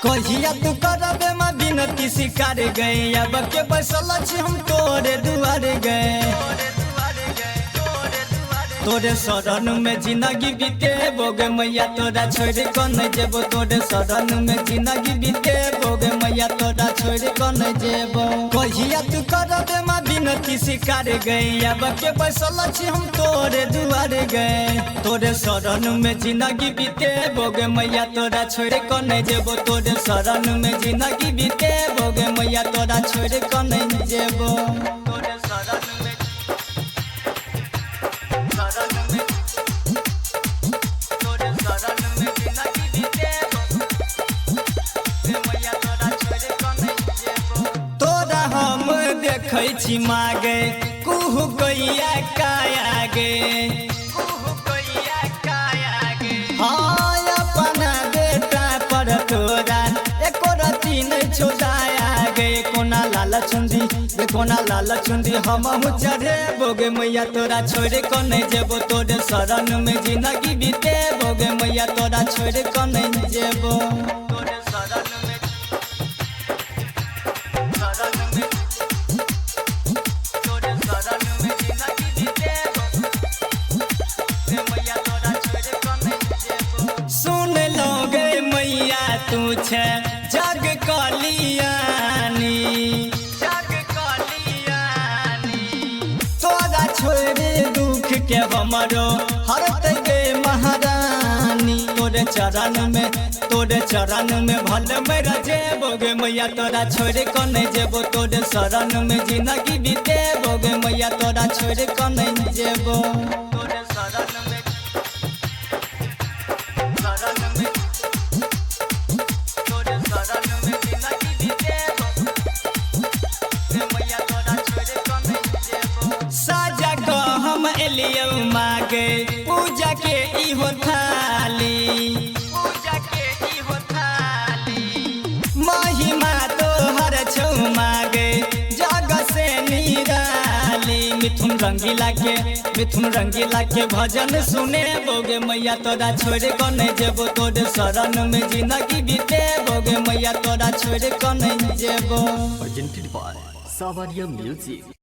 कहिया तू करबे माँ बिनती शिकार गए अब के बसल छी हम तोरे दुआर गए तोरे शरण में जिंदगी बीते बोगे मैया तोरा छोड़ कौन जेबो तोरे शरण में जिंदगी बीते बोगे मैया तोरा छोड़ कौन जेबो कहिया तू करबे माँ बिनती शिकार गए अब के बसल छी हम तोरे दुआर गए तोरे शरण में जिंदगी बीते बोगे मैया तोरा छोड़ कौन जेबो तोरे शरण में जिंदगी बीते बोगे मैया तोरा छोड़ कौन जेबो तोरे शरण में देखै छी मागे कुहू गैया काया गे हाँ अपना बेटा पर तोरा एको रती नहीं छोड़ाया गे कोना लाल चुंदी हम चढ़े बोगे मैया तोरा छोड़ को नहीं जेबो तोरे शरण में जिंदगी बीते बोगे मैया तोरा छोड़ को नहीं जेबो तोरे शरण में तू छे जग कलियानी तोरा छोड़े दुख के हमरो हरत गे महारानी तोरे चरण में भल में जेबोगे मैया तोरा छोड़ को नहीं जेबो तोरे शरण में जिंदगी बीते बोगे मैया तोरा छोड़ को नहीं जेबो तोरे शरण में मागे पूजा के इहो थाली महिमा तोहर छौ मागे जग से निराली मिथुन रंगीला के भजन सुने बोगे मैया तोरा छोड़ को नहीं जेबो तोरे शरण में जिंदगी बीते बोगे मैया तोरा छोड़ को नहीं जेबो Presented by Savaria Music.